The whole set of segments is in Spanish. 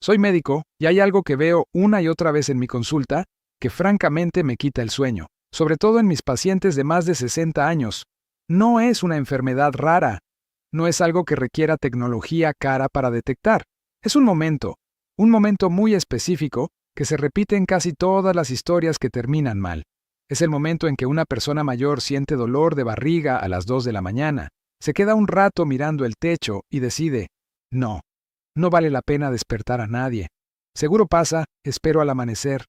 Soy médico y hay algo que veo una y otra vez en mi consulta que francamente me quita el sueño, sobre todo en mis pacientes de más de 60 años. No es una enfermedad rara, no es algo que requiera tecnología cara para detectar. Es un momento muy específico que se repite en casi todas las historias que terminan mal. Es el momento en que una persona mayor siente dolor de barriga a las 2 de la mañana, se queda un rato mirando el techo y decide, no vale la pena despertar a nadie. Seguro pasa, espero al amanecer.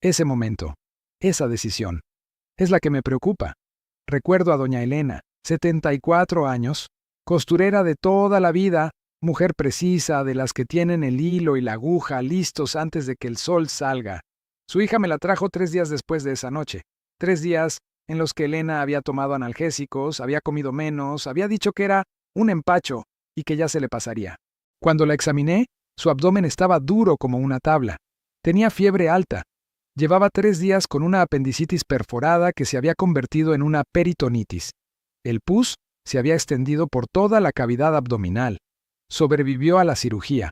Ese momento, esa decisión, es la que me preocupa. Recuerdo a doña Elena, 74 años, costurera de toda la vida, mujer precisa, de las que tienen el hilo y la aguja listos antes de que el sol salga. Su hija me la trajo 3 días después de esa noche. 3 días en los que Elena había tomado analgésicos, había comido menos, había dicho que era un empacho y que ya se le pasaría. Cuando la examiné, su abdomen estaba duro como una tabla. Tenía fiebre alta. Llevaba 3 días con una apendicitis perforada que se había convertido en una peritonitis. El pus se había extendido por toda la cavidad abdominal. Sobrevivió a la cirugía,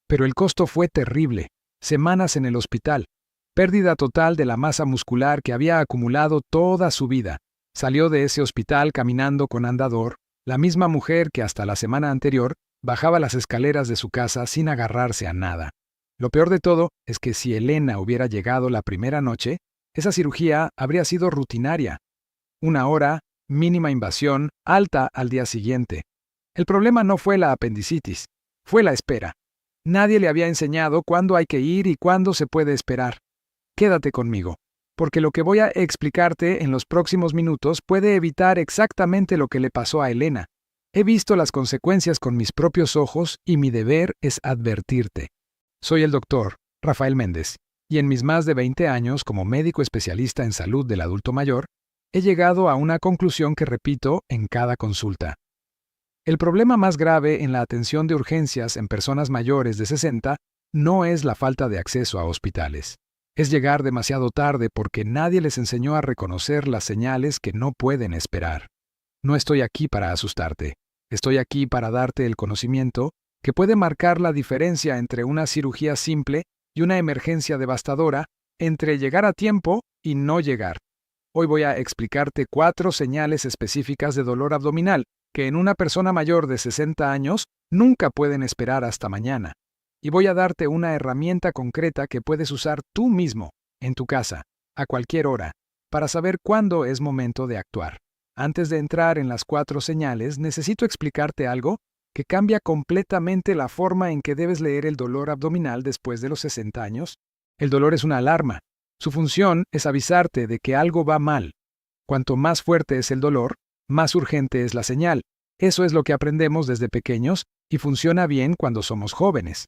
pero el costo fue terrible. Semanas en el hospital. Pérdida total de la masa muscular que había acumulado toda su vida. Salió de ese hospital caminando con andador, la misma mujer que hasta la semana anterior bajaba las escaleras de su casa sin agarrarse a nada. Lo peor de todo es que si Elena hubiera llegado la primera noche, esa cirugía habría sido rutinaria. 1 hora, mínima invasión, alta al día siguiente. El problema no fue la apendicitis, fue la espera. Nadie le había enseñado cuándo hay que ir y cuándo se puede esperar. Quédate conmigo, porque lo que voy a explicarte en los próximos minutos puede evitar exactamente lo que le pasó a Elena. He visto las consecuencias con mis propios ojos y mi deber es advertirte. Soy el doctor Rafael Méndez, y en mis más de 20 años como médico especialista en salud del adulto mayor, he llegado a una conclusión que repito en cada consulta. El problema más grave en la atención de urgencias en personas mayores de 60 no es la falta de acceso a hospitales. Es llegar demasiado tarde porque nadie les enseñó a reconocer las señales que no pueden esperar. No estoy aquí para asustarte. Estoy aquí para darte el conocimiento que puede marcar la diferencia entre una cirugía simple y una emergencia devastadora, entre llegar a tiempo y no llegar. Hoy voy a explicarte 4 señales específicas de dolor abdominal que en una persona mayor de 60 años nunca pueden esperar hasta mañana. Y voy a darte una herramienta concreta que puedes usar tú mismo, en tu casa, a cualquier hora, para saber cuándo es momento de actuar. Antes de entrar en las 4 señales, necesito explicarte algo que cambia completamente la forma en que debes leer el dolor abdominal después de los 60 años. El dolor es una alarma. Su función es avisarte de que algo va mal. Cuanto más fuerte es el dolor, más urgente es la señal. Eso es lo que aprendemos desde pequeños y funciona bien cuando somos jóvenes.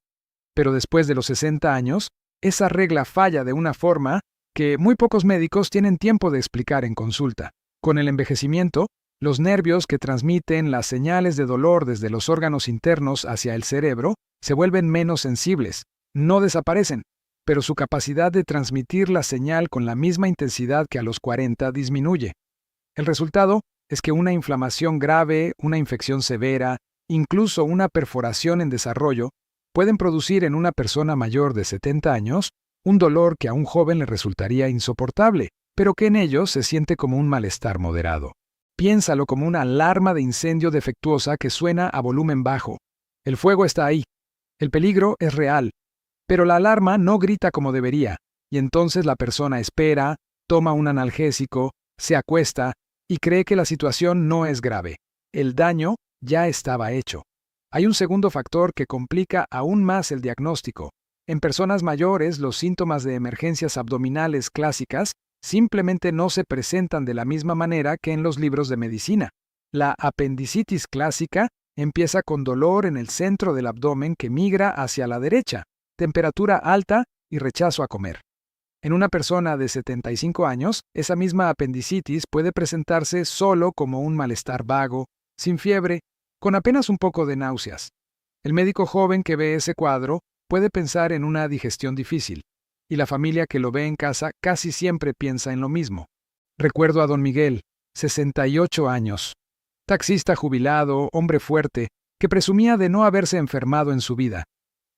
Pero después de los 60 años, esa regla falla de una forma que muy pocos médicos tienen tiempo de explicar en consulta. Con el envejecimiento, los nervios que transmiten las señales de dolor desde los órganos internos hacia el cerebro se vuelven menos sensibles. No desaparecen, pero su capacidad de transmitir la señal con la misma intensidad que a los 40 disminuye. El resultado es que una inflamación grave, una infección severa, incluso una perforación en desarrollo, pueden producir en una persona mayor de 70 años un dolor que a un joven le resultaría insoportable, pero que en ellos se siente como un malestar moderado. Piénsalo como una alarma de incendio defectuosa que suena a volumen bajo. El fuego está ahí. El peligro es real. Pero la alarma no grita como debería, y entonces la persona espera, toma un analgésico, se acuesta y cree que la situación no es grave. El daño ya estaba hecho. Hay un segundo factor que complica aún más el diagnóstico. En personas mayores, los síntomas de emergencias abdominales clásicas simplemente no se presentan de la misma manera que en los libros de medicina. La apendicitis clásica empieza con dolor en el centro del abdomen que migra hacia la derecha, temperatura alta y rechazo a comer. En una persona de 75 años, esa misma apendicitis puede presentarse solo como un malestar vago, sin fiebre, con apenas un poco de náuseas. El médico joven que ve ese cuadro puede pensar en una digestión difícil, y la familia que lo ve en casa casi siempre piensa en lo mismo. Recuerdo a don Miguel, 68 años, taxista jubilado, hombre fuerte, que presumía de no haberse enfermado en su vida.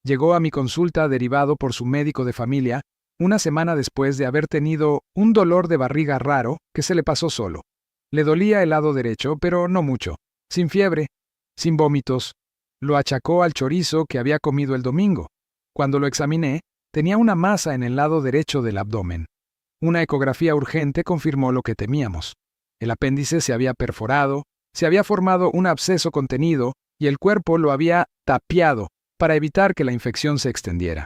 Llegó a mi consulta derivado por su médico de familia, una semana después de haber tenido un dolor de barriga raro que se le pasó solo. Le dolía el lado derecho, pero no mucho, sin fiebre, sin vómitos. Lo achacó al chorizo que había comido el domingo. Cuando lo examiné, tenía una masa en el lado derecho del abdomen. Una ecografía urgente confirmó lo que temíamos. El apéndice se había perforado, se había formado un absceso contenido y el cuerpo lo había tapiado para evitar que la infección se extendiera.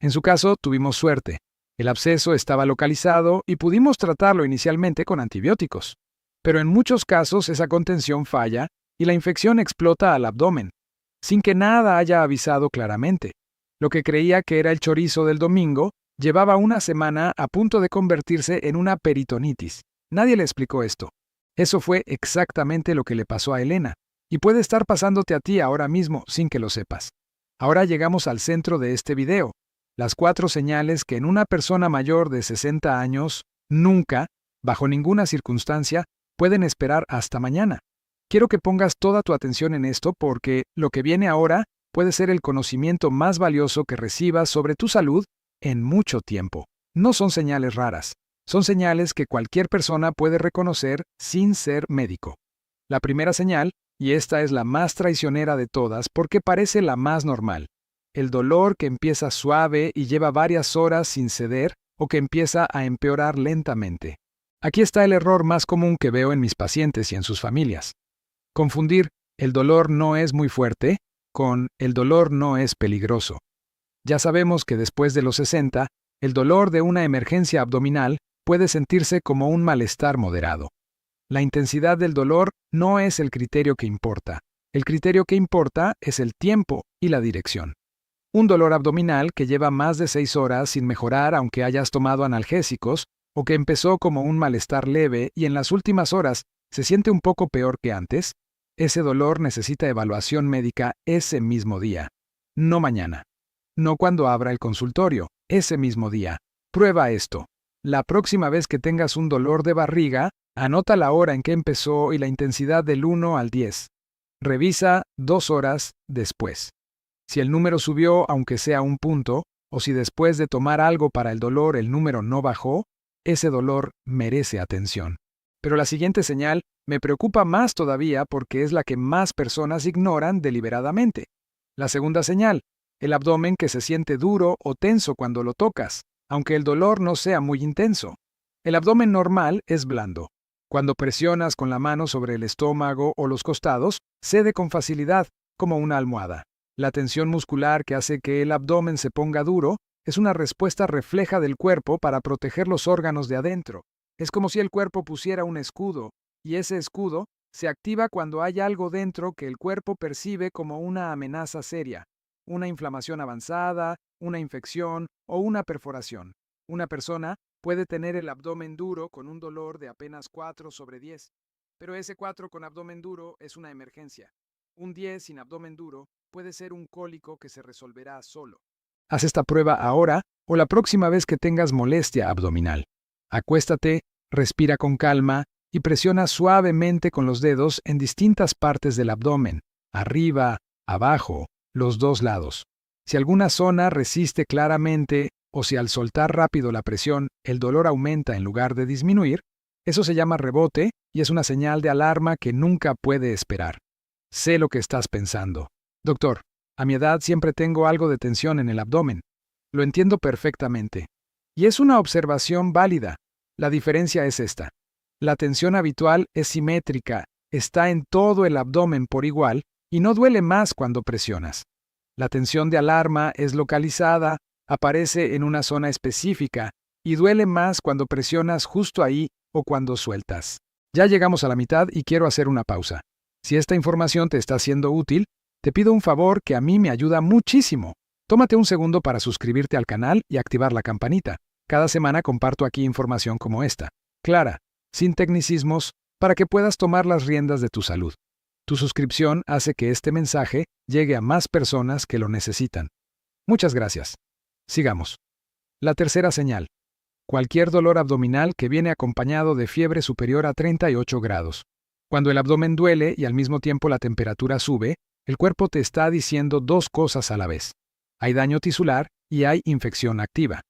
En su caso, tuvimos suerte. El absceso estaba localizado y pudimos tratarlo inicialmente con antibióticos. Pero en muchos casos esa contención falla y la infección explota al abdomen, sin que nada haya avisado claramente. Lo que creía que era el chorizo del domingo llevaba una semana a punto de convertirse en una peritonitis. Nadie le explicó esto. Eso fue exactamente lo que le pasó a Elena, y puede estar pasándote a ti ahora mismo sin que lo sepas. Ahora llegamos al centro de este video, las 4 señales que en una persona mayor de 60 años nunca, bajo ninguna circunstancia, pueden esperar hasta mañana. Quiero que pongas toda tu atención en esto porque lo que viene ahora puede ser el conocimiento más valioso que recibas sobre tu salud en mucho tiempo. No son señales raras. Son señales que cualquier persona puede reconocer sin ser médico. La primera señal, y esta es la más traicionera de todas porque parece la más normal, el dolor que empieza suave y lleva varias horas sin ceder o que empieza a empeorar lentamente. Aquí está el error más común que veo en mis pacientes y en sus familias. Confundir el dolor no es muy fuerte con el dolor no es peligroso. Ya sabemos que después de los 60, el dolor de una emergencia abdominal puede sentirse como un malestar moderado. La intensidad del dolor no es el criterio que importa. El criterio que importa es el tiempo y la dirección. Un dolor abdominal que lleva más de 6 horas sin mejorar aunque hayas tomado analgésicos, o que empezó como un malestar leve y en las últimas horas se siente un poco peor que antes, ese dolor necesita evaluación médica ese mismo día, no mañana. No cuando abra el consultorio, ese mismo día. Prueba esto. La próxima vez que tengas un dolor de barriga, anota la hora en que empezó y la intensidad del 1 al 10. Revisa 2 horas después. Si el número subió aunque sea un punto, o si después de tomar algo para el dolor el número no bajó, ese dolor merece atención. Pero la siguiente señal me preocupa más todavía porque es la que más personas ignoran deliberadamente. La segunda señal, el abdomen que se siente duro o tenso cuando lo tocas, aunque el dolor no sea muy intenso. El abdomen normal es blando. Cuando presionas con la mano sobre el estómago o los costados, cede con facilidad, como una almohada. La tensión muscular que hace que el abdomen se ponga duro es una respuesta refleja del cuerpo para proteger los órganos de adentro. Es como si el cuerpo pusiera un escudo, y ese escudo se activa cuando hay algo dentro que el cuerpo percibe como una amenaza seria. Una inflamación avanzada, una infección o una perforación. Una persona puede tener el abdomen duro con un dolor de apenas 4/10, pero ese 4 con abdomen duro es una emergencia. Un 10 sin abdomen duro puede ser un cólico que se resolverá solo. Haz esta prueba ahora o la próxima vez que tengas molestia abdominal. Acuéstate, respira con calma y presiona suavemente con los dedos en distintas partes del abdomen, arriba, abajo, los 2 lados. Si alguna zona resiste claramente o si al soltar rápido la presión el dolor aumenta en lugar de disminuir, eso se llama rebote y es una señal de alarma que nunca puede esperar. Sé lo que estás pensando. Doctor, a mi edad siempre tengo algo de tensión en el abdomen. Lo entiendo perfectamente. Y es una observación válida. La diferencia es esta. La tensión habitual es simétrica, está en todo el abdomen por igual y no duele más cuando presionas. La tensión de alarma es localizada, aparece en una zona específica y duele más cuando presionas justo ahí o cuando sueltas. Ya llegamos a la mitad y quiero hacer una pausa. Si esta información te está siendo útil, te pido un favor que a mí me ayuda muchísimo. Tómate un segundo para suscribirte al canal y activar la campanita. Cada semana comparto aquí información como esta, clara, sin tecnicismos, para que puedas tomar las riendas de tu salud. Tu suscripción hace que este mensaje llegue a más personas que lo necesitan. Muchas gracias. Sigamos. La tercera señal. Cualquier dolor abdominal que viene acompañado de fiebre superior a 38 grados. Cuando el abdomen duele y al mismo tiempo la temperatura sube, el cuerpo te está diciendo 2 cosas a la vez. hay daño tisular y hay infección activa.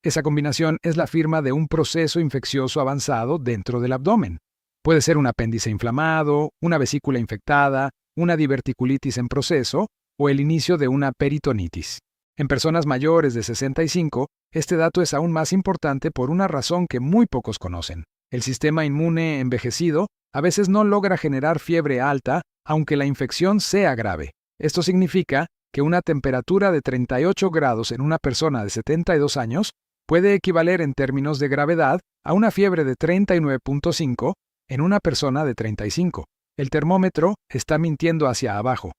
Esa combinación es la firma de un proceso infeccioso avanzado dentro del abdomen. Puede ser un apéndice inflamado, una vesícula infectada, una diverticulitis en proceso o el inicio de una peritonitis. En personas mayores de 65, este dato es aún más importante por una razón que muy pocos conocen. El sistema inmune envejecido a veces no logra generar fiebre alta, aunque la infección sea grave. Esto significa que una temperatura de 38 grados en una persona de 72 años puede equivaler en términos de gravedad a una fiebre de 39.5 en una persona de 35. El termómetro está mintiendo hacia abajo.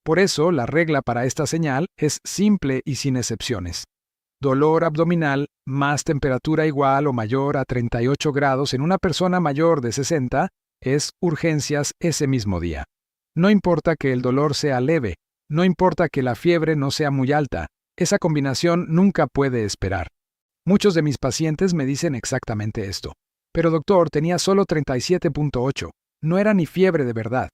Por eso, la regla para esta señal es simple y sin excepciones. Dolor abdominal más temperatura igual o mayor a 38 grados en una persona mayor de 60 es urgencias ese mismo día. No importa que el dolor sea leve, no importa que la fiebre no sea muy alta, esa combinación nunca puede esperar. Muchos de mis pacientes me dicen exactamente esto. Pero doctor, tenía solo 37.8, no era ni fiebre de verdad.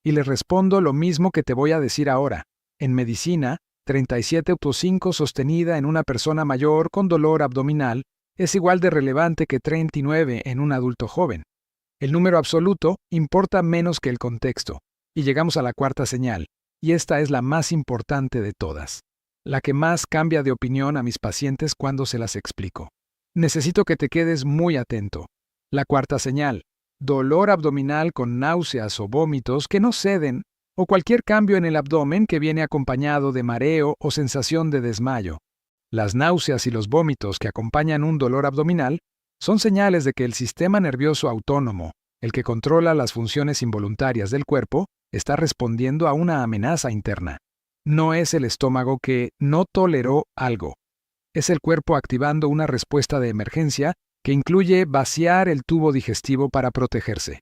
Y les respondo lo mismo que te voy a decir ahora. En medicina, 37.5 sostenida en una persona mayor con dolor abdominal es igual de relevante que 39 en un adulto joven. El número absoluto importa menos que el contexto. Y llegamos a la cuarta señal, y esta es la más importante de todas. La que más cambia de opinión a mis pacientes cuando se las explico. Necesito que te quedes muy atento. La cuarta señal, dolor abdominal con náuseas o vómitos que no ceden, o cualquier cambio en el abdomen que viene acompañado de mareo o sensación de desmayo. Las náuseas y los vómitos que acompañan un dolor abdominal son señales de que el sistema nervioso autónomo, el que controla las funciones involuntarias del cuerpo, está respondiendo a una amenaza interna. No es el estómago que no toleró algo. Es el cuerpo activando una respuesta de emergencia que incluye vaciar el tubo digestivo para protegerse.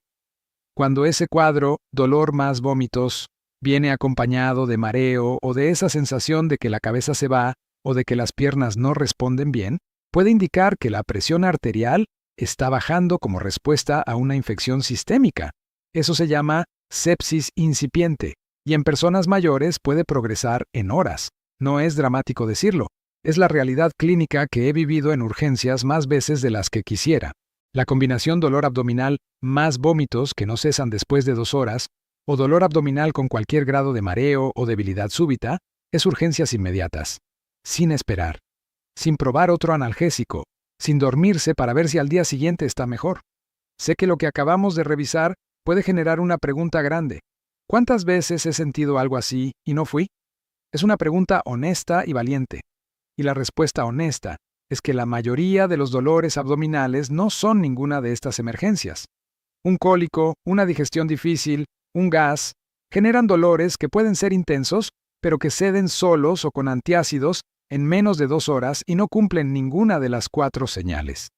Cuando ese cuadro, dolor más vómitos, viene acompañado de mareo o de esa sensación de que la cabeza se va o de que las piernas no responden bien, puede indicar que la presión arterial está bajando como respuesta a una infección sistémica. Eso se llama sepsis incipiente, y en personas mayores puede progresar en horas. No es dramático decirlo. Es la realidad clínica que he vivido en urgencias más veces de las que quisiera. La combinación dolor abdominal más vómitos que no cesan después de 2 horas, o dolor abdominal con cualquier grado de mareo o debilidad súbita, es urgencias inmediatas. Sin esperar. Sin probar otro analgésico. Sin dormirse para ver si al día siguiente está mejor. Sé que lo que acabamos de revisar puede generar una pregunta grande. ¿Cuántas veces he sentido algo así y no fui? Es una pregunta honesta y valiente. Y la respuesta honesta es que la mayoría de los dolores abdominales no son ninguna de estas emergencias. Un cólico, una digestión difícil, un gas, generan dolores que pueden ser intensos, pero que ceden solos o con antiácidos en menos de 2 horas y no cumplen ninguna de las 4 señales.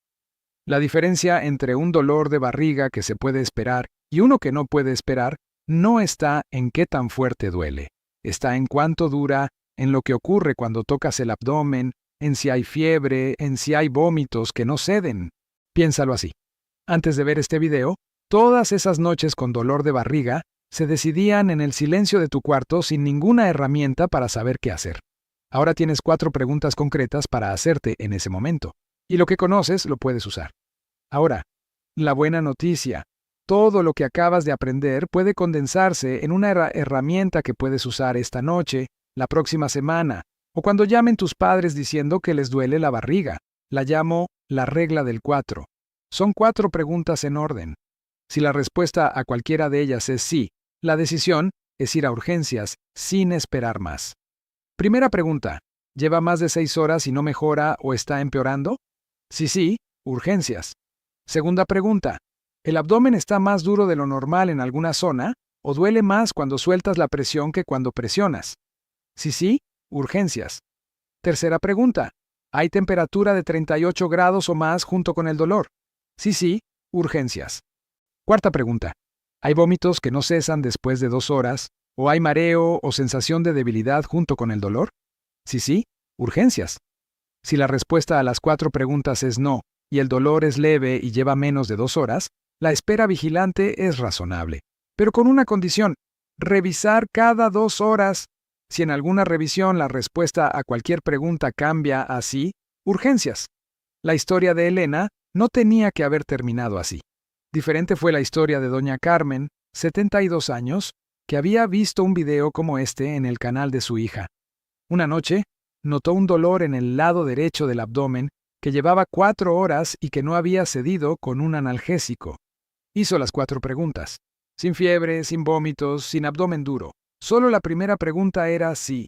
La diferencia entre un dolor de barriga que se puede esperar y uno que no puede esperar no está en qué tan fuerte duele, está en cuánto dura, en lo que ocurre cuando tocas el abdomen, en si hay fiebre, en si hay vómitos que no ceden. Piénsalo así. Antes de ver este video, todas esas noches con dolor de barriga se decidían en el silencio de tu cuarto sin ninguna herramienta para saber qué hacer. Ahora tienes 4 preguntas concretas para hacerte en ese momento, y lo que conoces lo puedes usar. Ahora, la buena noticia. Todo lo que acabas de aprender puede condensarse en una herramienta que puedes usar esta noche, la próxima semana, o cuando llamen tus padres diciendo que les duele la barriga. La llamo la regla del 4. Son 4 preguntas en orden. Si la respuesta a cualquiera de ellas es sí, la decisión es ir a urgencias sin esperar más. Primera pregunta. ¿Lleva más de 6 horas y no mejora o está empeorando? Sí, urgencias. Segunda pregunta. ¿El abdomen está más duro de lo normal en alguna zona o duele más cuando sueltas la presión que cuando presionas? Sí, urgencias. Tercera pregunta. ¿Hay temperatura de 38 grados o más junto con el dolor? Sí, urgencias. Cuarta pregunta. ¿Hay vómitos que no cesan después de 2 horas o hay mareo o sensación de debilidad junto con el dolor? Sí, urgencias. Si la respuesta a las 4 preguntas es no y el dolor es leve y lleva menos de 2 horas, la espera vigilante es razonable, pero con una condición: revisar cada 2 horas. Si en alguna revisión la respuesta a cualquier pregunta cambia a sí, urgencias. La historia de Elena no tenía que haber terminado así. Diferente fue la historia de doña Carmen, 72 años, que había visto un video como este en el canal de su hija. Una noche, notó un dolor en el lado derecho del abdomen que llevaba 4 horas y que no había cedido con un analgésico. Hizo las 4 preguntas. Sin fiebre, sin vómitos, sin abdomen duro. Solo la primera pregunta era sí.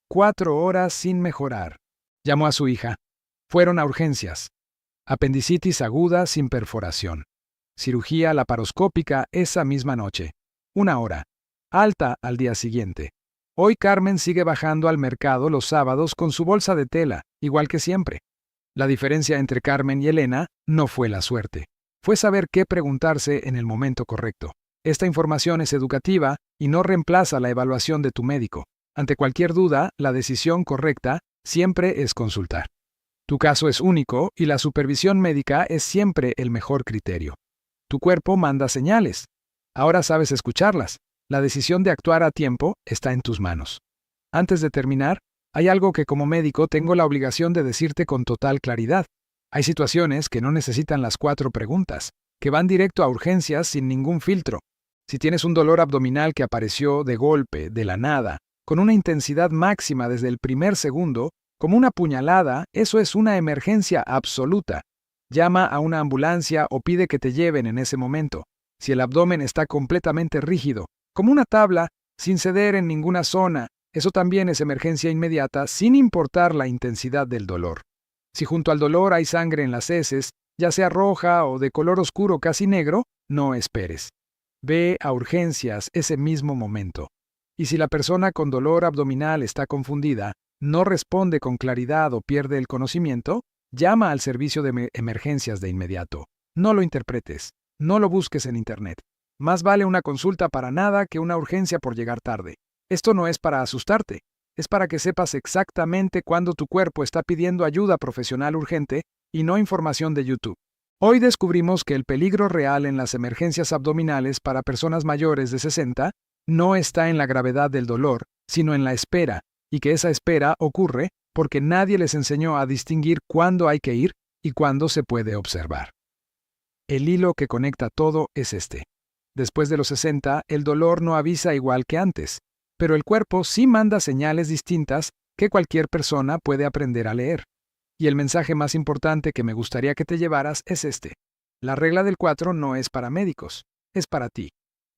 4 horas sin mejorar. Llamó a su hija. Fueron a urgencias. Apendicitis aguda sin perforación. Cirugía laparoscópica esa misma noche. 1 hora. Alta al día siguiente. Hoy Carmen sigue bajando al mercado los sábados con su bolsa de tela, igual que siempre. La diferencia entre Carmen y Elena no fue la suerte. Fue saber qué preguntarse en el momento correcto. Esta información es educativa y no reemplaza la evaluación de tu médico. Ante cualquier duda, la decisión correcta siempre es consultar. Tu caso es único y la supervisión médica es siempre el mejor criterio. Tu cuerpo manda señales. Ahora sabes escucharlas. La decisión de actuar a tiempo está en tus manos. Antes de terminar, hay algo que como médico tengo la obligación de decirte con total claridad. Hay situaciones que no necesitan las 4 preguntas, que van directo a urgencias sin ningún filtro. Si tienes un dolor abdominal que apareció de golpe, de la nada, con una intensidad máxima desde el primer segundo, como una puñalada, eso es una emergencia absoluta. Llama a una ambulancia o pide que te lleven en ese momento. Si el abdomen está completamente rígido, como una tabla, sin ceder en ninguna zona, eso también es emergencia inmediata sin importar la intensidad del dolor. Si junto al dolor hay sangre en las heces, ya sea roja o de color oscuro casi negro, no esperes. Ve a urgencias ese mismo momento. Y si la persona con dolor abdominal está confundida, no responde con claridad o pierde el conocimiento, llama al servicio de emergencias de inmediato. No lo interpretes, no lo busques en Internet. Más vale una consulta para nada que una urgencia por llegar tarde. Esto no es para asustarte, es para que sepas exactamente cuándo tu cuerpo está pidiendo ayuda profesional urgente y no información de YouTube. Hoy descubrimos que el peligro real en las emergencias abdominales para personas mayores de 60 no está en la gravedad del dolor, sino en la espera, y que esa espera ocurre porque nadie les enseñó a distinguir cuándo hay que ir y cuándo se puede observar. El hilo que conecta todo es este. Después de los 60, el dolor no avisa igual que antes, pero el cuerpo sí manda señales distintas que cualquier persona puede aprender a leer. Y el mensaje más importante que me gustaría que te llevaras es este. La regla del 4 no es para médicos, es para ti.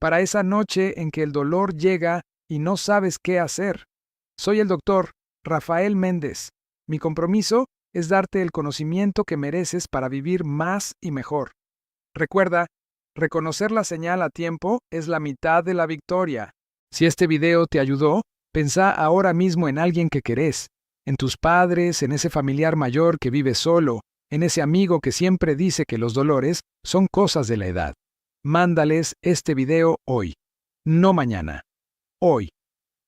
Para esa noche en que el dolor llega y no sabes qué hacer. Soy el doctor Rafael Méndez. Mi compromiso es darte el conocimiento que mereces para vivir más y mejor. Recuerda, reconocer la señal a tiempo es la mitad de la victoria. Si este video te ayudó, pensá ahora mismo en alguien que querés, en tus padres, en ese familiar mayor que vive solo, en ese amigo que siempre dice que los dolores son cosas de la edad. Mándales este video hoy, no mañana. Hoy.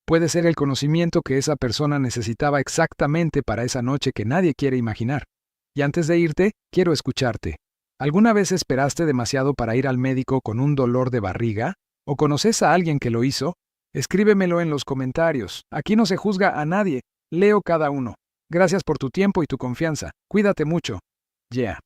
Puede ser el conocimiento que esa persona necesitaba exactamente para esa noche que nadie quiere imaginar. Y antes de irte, quiero escucharte. ¿Alguna vez esperaste demasiado para ir al médico con un dolor de barriga? ¿O conoces a alguien que lo hizo? Escríbemelo en los comentarios. Aquí no se juzga a nadie. Leo cada uno. Gracias por tu tiempo y tu confianza. Cuídate mucho. Yeah.